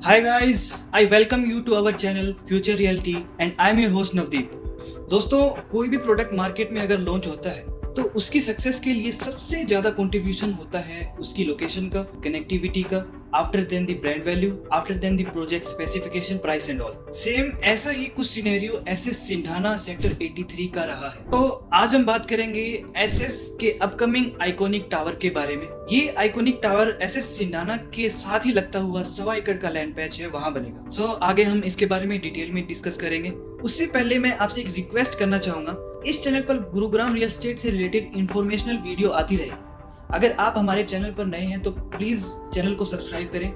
Hi guys, I welcome you to our channel Future Reality and I am your host Navdeep। दोस्तों, कोई भी product market में अगर launch होता है तो उसकी सक्सेस के लिए सबसे ज्यादा कंट्रीब्यूशन होता है उसकी लोकेशन का, कनेक्टिविटी का, after then the brand value, after then the project specification, price and all. Same ऐसा ही कुछ सिनेरियो एसएस सिंधाना सेक्टर 83 का रहा है। तो आज हम बात करेंगे एसएस के अपकमिंग आइकॉनिक टावर के बारे में। ये आइकॉनिक टावर एसएस सिंधाना के साथ ही लगता हुआ 1.25 एकड़ का लैंड पैच है, वहां बनेगा। सो आगे हम इसके बारे में डिटेल में डिस्कस करेंगे। उससे पहले मैं आपसे एक रिक्वेस्ट करना चाहूंगा, इस चैनल पर गुरुग्राम रियल एस्टेट से रिलेटेड इंफॉर्मेशनल वीडियो आती रहेगी। अगर आप हमारे चैनल पर नए हैं तो प्लीज चैनल को सब्सक्राइब करें,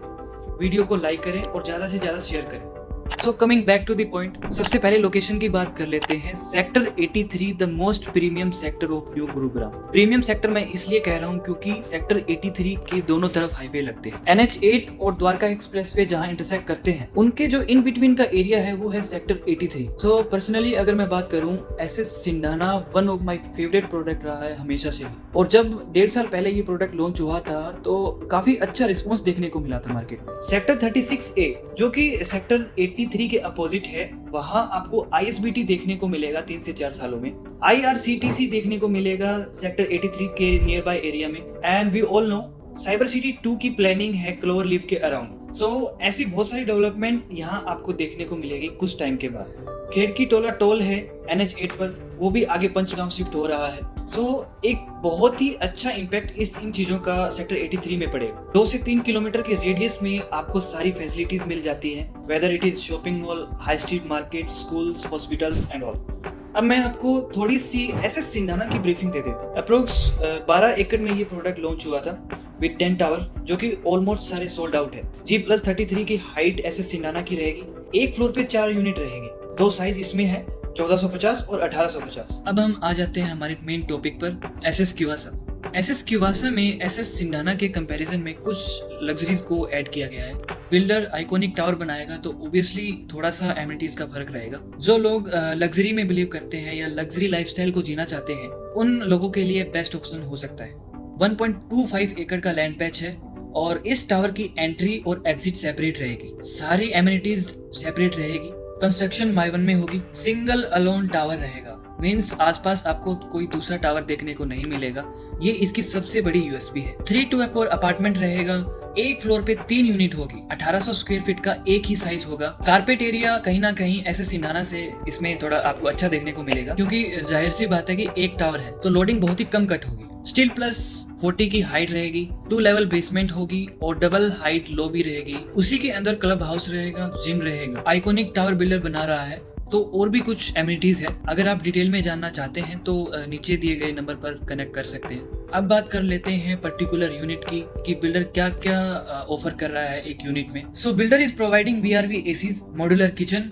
वीडियो को लाइक करें और ज्यादा से ज्यादा शेयर करें। So coming back to the point, सबसे पहले लोकेशन की बात कर लेते हैं। Sector 83 the most premium sector of new Gurugram. Premium sector मैं इसलिए कह रहा हूँ क्योंकि सेक्टर 83 के दोनों तरफ हाईवे लगते हैं। NH8 और द्वारका एक्सप्रेसवे जहाँ इंटरसेक्ट करते हैं, उनके जो इन बिटवीन का एरिया है वो है सेक्टर 83। सो पर्सनली अगर मैं बात करूँ, एसएस सिंधाना one of my favourite product रहा है हमेशा से ही। और जब 1.5 साल पहले ये प्रोडक्ट लॉन्च हुआ था तो काफी अच्छा रिस्पॉन्स देखने को मिला था मार्केट में। सेक्टर 36A जो कि सेक्टर 83 के अपोजिट है, वहां आपको ISBT देखने को मिलेगा 3 से 4 सालों में। IRCTC देखने को मिलेगा सेक्टर 83 के नियर बाय एरिया में। And we all know cyber city 2 की प्लानिंग है क्लोवर लीफ के अराउंड। सो ऐसी बहुत सारी डेवलपमेंट यहाँ आपको देखने को मिलेगी कुछ टाइम के बाद। खेड़की टोला टोल है NH8 पर, वो भी आगे पंचगांव शिफ्ट हो रहा है। सो एक बहुत ही अच्छा इम्पैक्ट इन चीजों का सेक्टर 83 में पड़ेगा। 2 से 3 किलोमीटर के रेडियस में आपको सारी फैसिलिटीज मिल जाती हैं, whether it is shopping mall, high street market, schools, hospitals and all. अब मैं आपको थोड़ी सी एसएस सिंधाना की ब्रीफिंग दे देता हूँ। अप्रोक्स 12 एकड़ में ये प्रोडक्ट लॉन्च हुआ था विद 10 टावर, जो कि ऑलमोस्ट सारे सोल्ड आउट है। G+33 की हाइट एसएस सिंधाना की रहेगी। एक फ्लोर पे 4 यूनिट रहेगी। 2 साइज इसमें है, 1450 और 1850। अब हम आ जाते हैं हमारे मेन टॉपिक पर, एसएस क्यूवासा। एसएस क्यूवासा में एसएस सिंधाना के कंपैरिजन में कुछ लग्जरीज को ऐड किया गया है। बिल्डर आइकॉनिक टावर बनाएगा तो ऑब्वियसली थोड़ा सा एमिनिटीज का फर्क रहेगा। जो लोग लग्जरी में बिलीव करते हैं या लग्जरी लाइफस्टाइल को जीना चाहते हैं, उन लोगों के लिए बेस्ट ऑप्शन हो सकता है। 1.25 एकड़ का लैंड पैच है और इस टावर की एंट्री और एग्जिट सेपरेट रहेगी। सारी एमिनिटीज सेपरेट रहेगी। कंस्ट्रक्शन माइवन में होगी। सिंगल अलोन टावर रहेगा, मीन्स आसपास आपको कोई दूसरा टावर देखने को नहीं मिलेगा। ये इसकी सबसे बड़ी यूएसपी है। 3 to 4 अपार्टमेंट रहेगा। एक फ्लोर पे 3 यूनिट होगी। 1800 स्क्वायर फीट का एक ही साइज होगा। कारपेट एरिया कहीं ना कहीं ऐसे सिंधाना से इसमें थोड़ा आपको अच्छा देखने को मिलेगा, क्योंकि जाहिर सी बात है कि एक टावर है तो लोडिंग बहुत ही कम कट होगी। स्टील प्लस 40 की हाइट रहेगी। 2 लेवल बेसमेंट होगी और डबल हाइट लॉबी रहेगी। उसी के अंदर क्लब हाउस रहेगा, जिम रहेगा। आइकॉनिक टावर बिल्डर बना रहा है तो और भी कुछ एमिनिटीज है। अगर आप डिटेल में जानना चाहते हैं तो नीचे दिए गए नंबर पर कनेक्ट कर सकते हैं। अब बात कर लेते हैं पर्टिकुलर यूनिट की कि बिल्डर क्या क्या ऑफर कर रहा है एक यूनिट में। So builder is providing BRV ACs, modular kitchen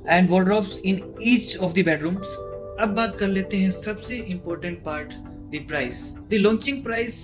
and wardrobes in each of the bedrooms. अब बात कर लेते हैं सबसे important part, the price. The launching price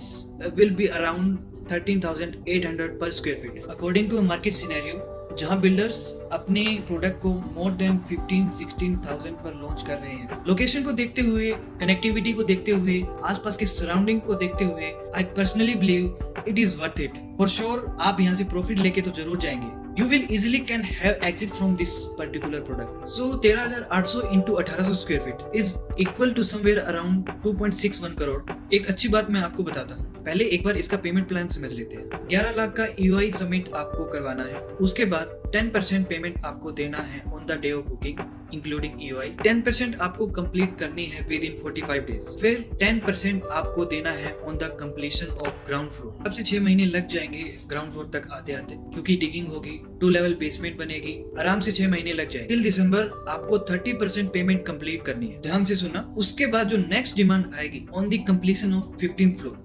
will be around 13,800 per square feet according to a market scenario, जहां builders अपने product को more then 15-16,000 पर लॉन्च कर रहे हैं। लोकेशन को देखते हुए, कनेक्टिविटी को देखते हुए, आसपास के सराउंडिंग को देखते हुए, I personally believe it is worth it. For sure आप यहाँ से प्रॉफिट लेके तो जरूर जाएंगे। You will easily can have exit from this particular product. So 13,800 into 1800 square feet is equal to somewhere around 2.61 crore. एक अच्छी बात मैं आपको बताता हूँ, पहले एक बार इसका पेमेंट प्लान समझ लेते हैं। 11 लाख का EOI सबमिट आपको करवाना है। उसके बाद 10% पेमेंट आपको देना है on the day of booking including EOI। 10% आपको कंप्लीट करनी है विद इन 45 डेज। फिर 10% आपको देना है on the completion of ground floor. अब से 6 महीने लग जाएंगे ग्राउंड फ्लोर तक आते आते, क्योंकि डिगिंग होगी, 2 लेवल बेसमेंट बनेगी, आराम से 6 महीने लग जाएंगे। टिल दिसंबर आपको 30% पेमेंट कंप्लीट करनी है। ध्यान से सुनना। उसके बाद जो नेक्स्ट डिमांड आएगी on the completion of 15th floor,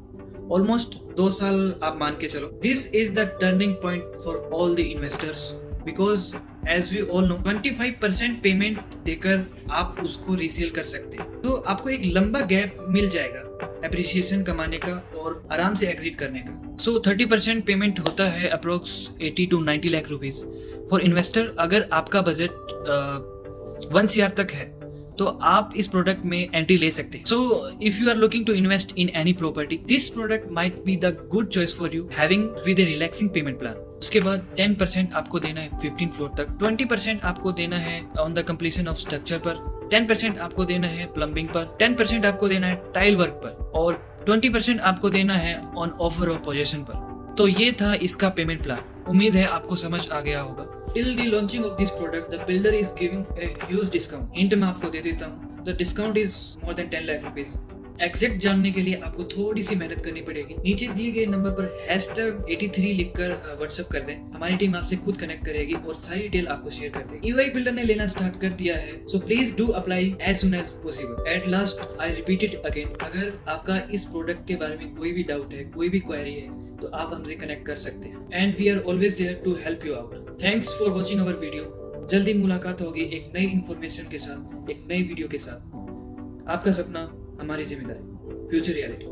almost 2 साल आप मान के चलो। This is the turning point for all the investors, because as we all know 25% payment देकर आप उसको रीसेल कर सकते हैं। तो आपको एक लंबा गैप मिल जाएगा एप्रिसिएशन कमाने का और आराम से एग्जिट करने का। सो 30% पेमेंट होता है approx 80 to 90 lakh rupees for investor. अगर आपका बजट 1 CR तक है तो आप इस प्रोडक्ट में एंट्री ले सकते हैं। So if you are looking to invest in any property, this product might be the good choice for you, having with a relaxing payment plan. उसके बाद 10% आपको देना है 15 फ्लोर तक, 20% आपको देना है on the completion of structure पर, 10% आपको देना है प्लम्बिंग पर, 10% आपको देना है टाइल वर्क पर और 20% आपको देना है ऑन ऑफर ऑफ पोजेशन पर। तो ये था इसका पेमेंट प्लान। उम्मीद है आपको समझ आ गया होगा। Till the launching of this product the builder is giving a huge discount. Hint मैं आपको दे देता हूँ, the discount is more than 10 lakh rupees. Exact जानने के लिए आपको थोड़ी सी मेहनत करनी पड़ेगी। नीचे दिए गए नंबर पर #83 लिखकर व्हाट्सएप कर दें। हमारी टीम आपसे खुद कनेक्ट करेगी और सारी डिटेल आपको शेयर कर देगी। ईवाई बिल्डर ने लेना स्टार्ट कर दिया है, so please do apply as soon as possible. At last I repeat it again, अगर आपका इस प्रोडक्ट के बारे में कोई भी डाउट है, कोई भी क्वेरी है, तो आप हमसे कनेक्ट कर सकते हैं and we are always there to help you out. Thanks for watching our video. जल्दी मुलाकात होगी एक नई इन्फॉर्मेशन के साथ, एक नई वीडियो के साथ। आपका सपना हमारी जिम्मेदारी। Future reality.